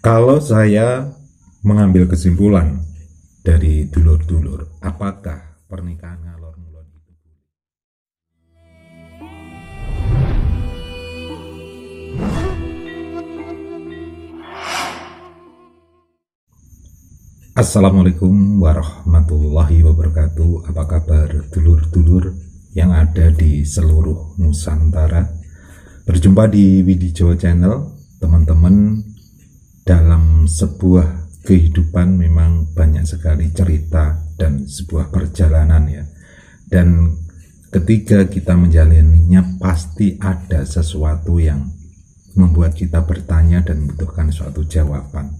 Kalau saya mengambil kesimpulan dari dulur-dulur, apakah pernikahan ngalor ngulon itu boleh? Assalamualaikum warahmatullahi wabarakatuh. Apa kabar dulur-dulur yang ada di seluruh Nusantara? Berjumpa di Widijo Channel, teman-teman. Dalam sebuah kehidupan memang banyak sekali cerita dan sebuah perjalanan ya. Dan ketika kita menjalaninya pasti ada sesuatu yang membuat kita bertanya dan membutuhkan suatu jawaban.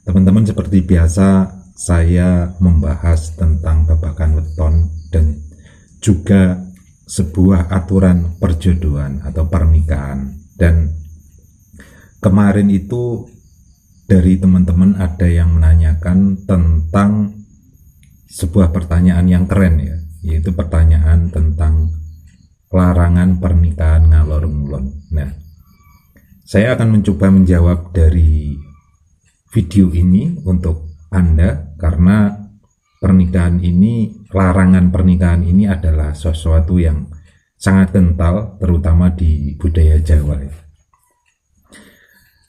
Teman-teman, seperti biasa saya membahas tentang babakan weton dan juga sebuah aturan perjodohan atau pernikahan. Dan kemarin itu dari teman-teman ada yang menanyakan tentang sebuah pertanyaan yang keren ya, yaitu pertanyaan tentang larangan pernikahan ngalor ngulon. Nah, saya akan mencoba menjawab dari video ini untuk Anda, karena larangan pernikahan ini adalah sesuatu yang sangat kental, terutama di budaya Jawa ya.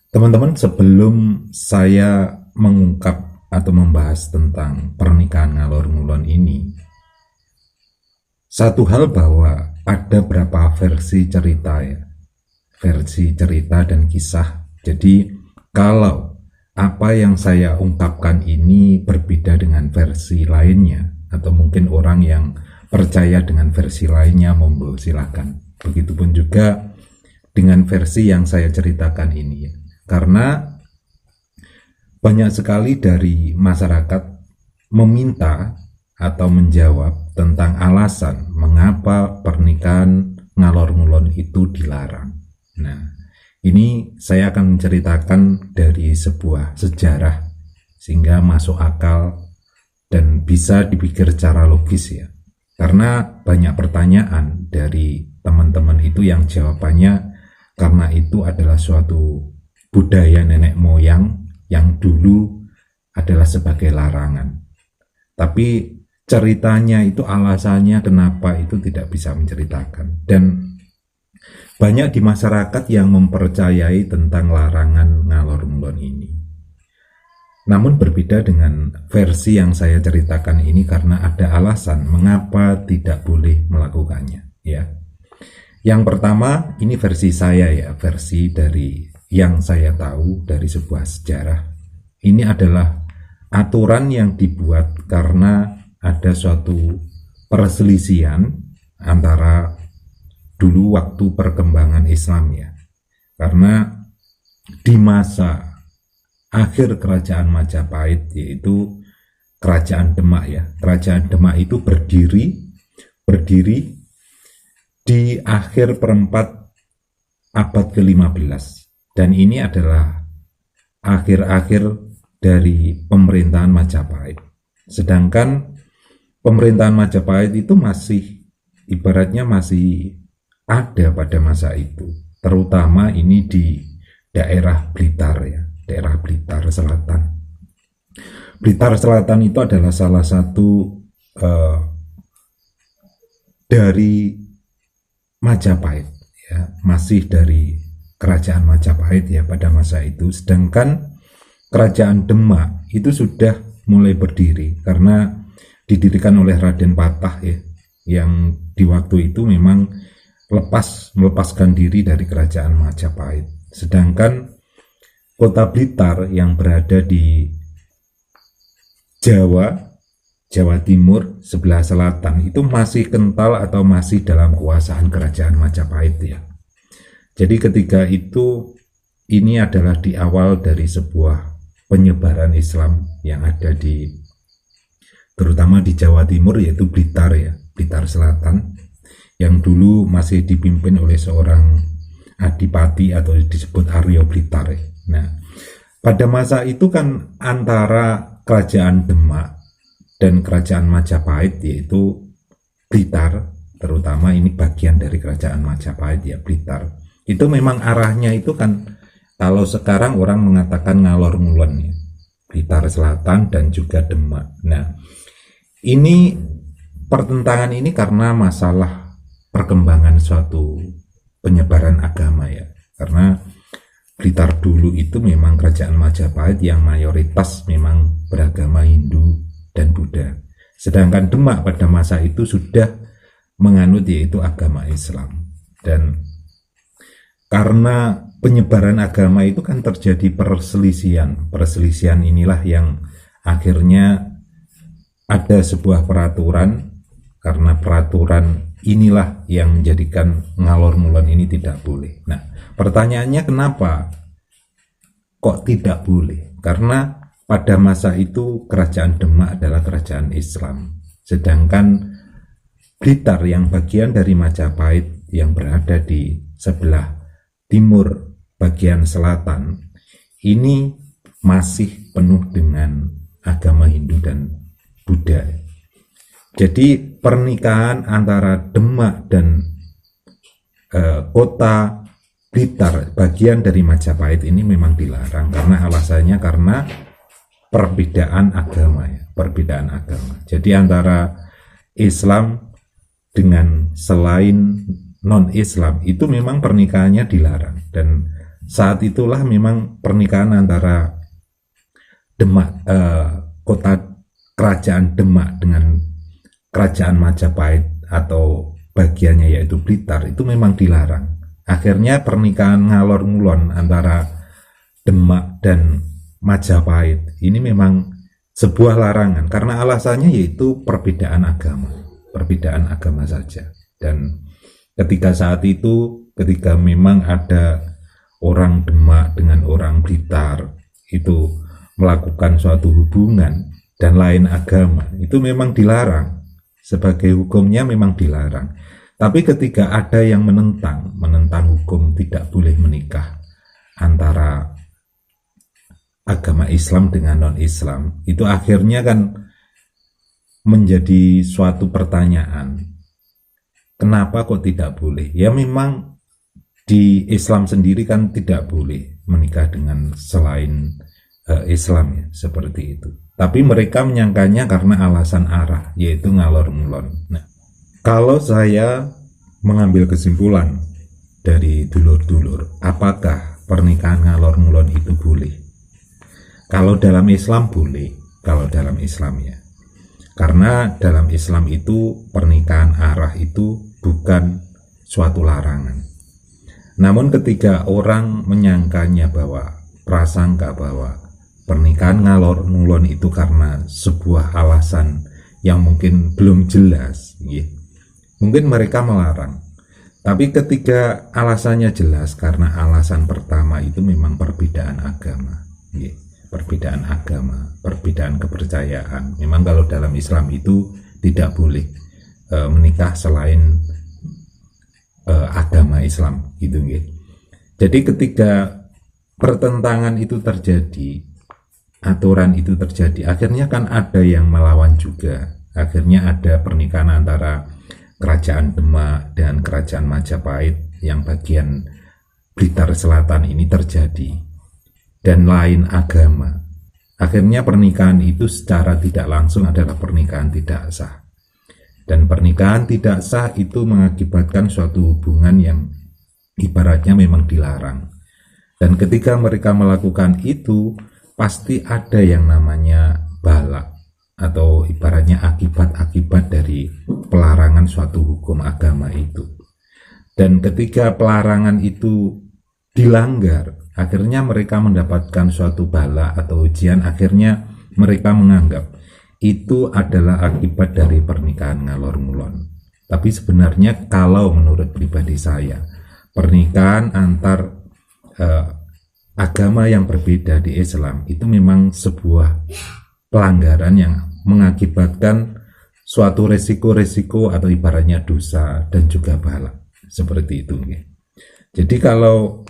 Teman-teman, sebelum saya mengungkap atau membahas tentang pernikahan ngalor ngulon ini, satu hal bahwa ada beberapa versi cerita ya, versi cerita dan kisah. Jadi kalau apa yang saya ungkapkan ini berbeda dengan versi lainnya, atau mungkin orang yang percaya dengan versi lainnya, monggo silakan. Begitupun juga dengan versi yang saya ceritakan ini ya. Karena banyak sekali dari masyarakat meminta atau menjawab tentang alasan mengapa pernikahan ngalor ngulon itu dilarang. Nah, ini saya akan menceritakan dari sebuah sejarah sehingga masuk akal dan bisa dipikir secara logis ya. Karena banyak pertanyaan dari teman-teman itu yang jawabannya karena itu adalah suatu budaya nenek moyang yang dulu adalah sebagai larangan. Tapi ceritanya itu alasannya kenapa itu tidak bisa menceritakan. Dan banyak di masyarakat yang mempercayai tentang larangan ngalor ngulon ini. Namun berbeda dengan versi yang saya ceritakan ini karena ada alasan mengapa tidak boleh melakukannya ya. Yang pertama, ini versi saya ya, versi dari yang saya tahu dari sebuah sejarah. Ini adalah aturan yang dibuat karena ada suatu perselisihan antara dulu waktu perkembangan Islam ya. Karena di masa akhir kerajaan Majapahit, yaitu kerajaan Demak ya. Kerajaan Demak itu berdiri di akhir perempat abad ke-15. Dan ini adalah akhir-akhir dari pemerintahan Majapahit. Sedangkan pemerintahan Majapahit itu masih ibaratnya masih ada pada masa itu. Terutama ini di daerah Blitar ya, daerah Blitar Selatan. Blitar Selatan itu adalah salah satu dari Majapahit ya, masih dari kerajaan Majapahit ya pada masa itu. Sedangkan kerajaan Demak itu sudah mulai berdiri karena didirikan oleh Raden Patah ya, yang di waktu itu memang melepaskan diri dari kerajaan Majapahit. Sedangkan kota Blitar yang berada di Jawa Timur sebelah selatan itu masih kental atau masih dalam kekuasaan kerajaan Majapahit ya. Jadi ketika itu ini adalah di awal dari sebuah penyebaran Islam yang ada di terutama di Jawa Timur, yaitu Blitar ya, Blitar Selatan, yang dulu masih dipimpin oleh seorang adipati atau disebut Aryo Blitar ya. Nah, pada masa itu kan antara kerajaan Demak dan kerajaan Majapahit, yaitu Blitar, terutama ini bagian dari kerajaan Majapahit ya, Blitar. Itu memang arahnya itu kan Kalau sekarang orang mengatakan ngalor ngulon ya, Blitar Selatan dan juga Demak. Nah, ini pertentangan ini karena masalah perkembangan suatu penyebaran agama ya. Karena Blitar dulu itu memang kerajaan Majapahit yang mayoritas memang beragama Hindu dan Buddha. Sedangkan Demak pada masa itu sudah menganut yaitu agama Islam. Dan karena penyebaran agama itu kan terjadi perselisihan. Perselisihan inilah yang akhirnya ada sebuah peraturan, karena peraturan inilah yang menjadikan ngalor ngulon ini tidak boleh. Nah, pertanyaannya kenapa kok tidak boleh? Karena pada masa itu kerajaan Demak adalah kerajaan Islam, sedangkan Blitar yang bagian dari Majapahit yang berada di sebelah timur bagian selatan ini masih penuh dengan agama Hindu dan Buddha. Jadi pernikahan antara Demak dan kota Blitar bagian dari Majapahit ini memang dilarang karena alasannya karena perbedaan agama ya, perbedaan agama. Jadi antara Islam dengan selain non-Islam itu memang pernikahannya dilarang, dan saat itulah memang pernikahan antara Demak kota kerajaan Demak dengan kerajaan Majapahit atau bagiannya yaitu Blitar itu memang dilarang. Akhirnya pernikahan ngalor ngulon antara Demak dan Majapahit ini memang sebuah larangan karena alasannya yaitu perbedaan agama saja. Dan ketika saat itu, ketika memang ada orang Demak dengan orang Blitar itu melakukan suatu hubungan dan lain agama, itu memang dilarang. Sebagai hukumnya memang dilarang. Tapi ketika ada yang menentang hukum tidak boleh menikah antara agama Islam dengan non-Islam, itu akhirnya kan menjadi suatu pertanyaan. Kenapa kok tidak boleh? Ya memang di Islam sendiri kan tidak boleh menikah dengan selain Islam ya, seperti itu. Tapi mereka menyangkanya karena alasan arah, yaitu ngalor ngulon. Nah, kalau saya mengambil kesimpulan dari dulur-dulur, apakah pernikahan ngalor ngulon itu boleh? Kalau dalam Islam boleh, kalau dalam Islam ya. Karena dalam Islam itu pernikahan arah itu bukan suatu larangan. Namun ketika orang menyangkanya bahwa prasangka bahwa pernikahan ngalor ngulon itu karena sebuah alasan yang mungkin belum jelas, ya, mungkin mereka melarang. Tapi ketika alasannya jelas, karena alasan pertama itu memang perbedaan agama, ya, perbedaan agama, perbedaan kepercayaan. Memang kalau dalam Islam itu tidak boleh menikah selain agama Islam, gitu, ya. Jadi ketika pertentangan itu terjadi, aturan itu terjadi, akhirnya kan ada yang melawan juga. Akhirnya ada pernikahan antara kerajaan Demak dan kerajaan Majapahit yang bagian Blitar Selatan ini terjadi, dan lain agama. Akhirnya pernikahan itu secara tidak langsung adalah pernikahan tidak sah. Dan pernikahan tidak sah itu mengakibatkan suatu hubungan yang ibaratnya memang dilarang. Dan ketika mereka melakukan itu, pasti ada yang namanya bala atau ibaratnya akibat-akibat dari pelarangan suatu hukum agama itu. Dan ketika pelarangan itu dilanggar, akhirnya mereka mendapatkan suatu bala atau ujian, akhirnya mereka menganggap itu adalah akibat dari pernikahan ngalor ngulon. Tapi sebenarnya kalau menurut pribadi saya, pernikahan antar agama yang berbeda di Islam itu memang sebuah pelanggaran yang mengakibatkan suatu resiko-resiko atau ibaratnya dosa dan juga bala, seperti itu. Jadi kalau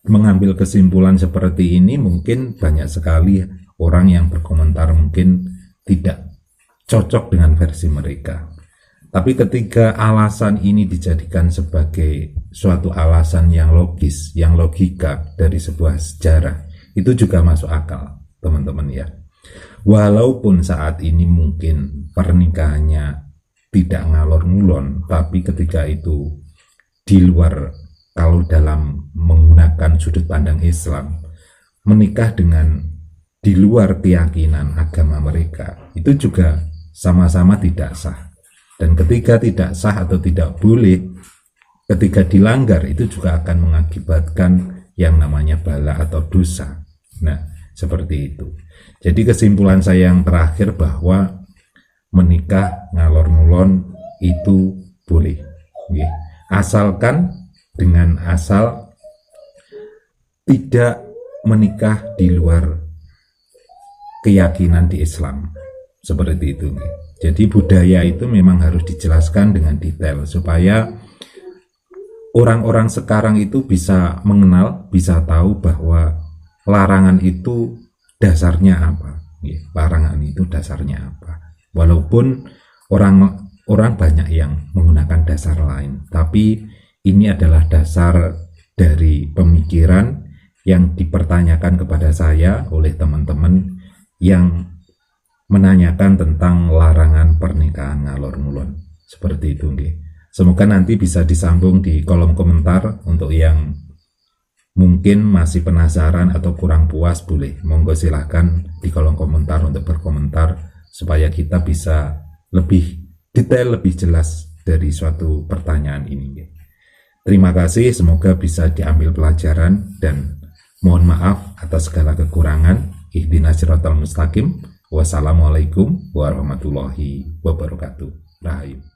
mengambil kesimpulan seperti ini, mungkin banyak sekali orang yang berkomentar mungkin tidak cocok dengan versi mereka. Tapi ketika alasan ini dijadikan sebagai suatu alasan yang logis, yang logika dari sebuah sejarah, itu juga masuk akal, teman-teman ya. Walaupun saat ini mungkin pernikahannya tidak ngalor ngulon, tapi ketika itu di luar, kalau dalam menggunakan sudut pandang Islam, menikah dengan di luar keyakinan agama mereka, itu juga sama-sama tidak sah. Dan ketika tidak sah atau tidak boleh, ketika dilanggar, itu juga akan mengakibatkan yang namanya bala atau dosa. Nah, seperti itu. Jadi kesimpulan saya yang terakhir bahwa menikah ngalor ngulon itu boleh. Asalkan dengan asal tidak menikah di luar keyakinan di Islam. Seperti itu. Jadi budaya itu memang harus dijelaskan dengan detail supaya orang-orang sekarang itu bisa mengenal, bisa tahu bahwa larangan itu dasarnya apa. Larangan itu dasarnya apa. Walaupun orang banyak yang menggunakan dasar lain, tapi ini adalah dasar dari pemikiran yang dipertanyakan kepada saya oleh teman-teman yang menanyakan tentang larangan pernikahan ngalor ngulon. Seperti itu nggih. Semoga nanti bisa disambung di kolom komentar. Untuk yang mungkin masih penasaran atau kurang puas, boleh monggo silahkan di kolom komentar untuk berkomentar supaya kita bisa lebih detail, lebih jelas dari suatu pertanyaan ini nggih. Terima kasih, semoga bisa diambil pelajaran dan mohon maaf atas segala kekurangan. Ihdinas siratal mustaqim. Wassalamualaikum warahmatullahi wabarakatuh. Rahayu.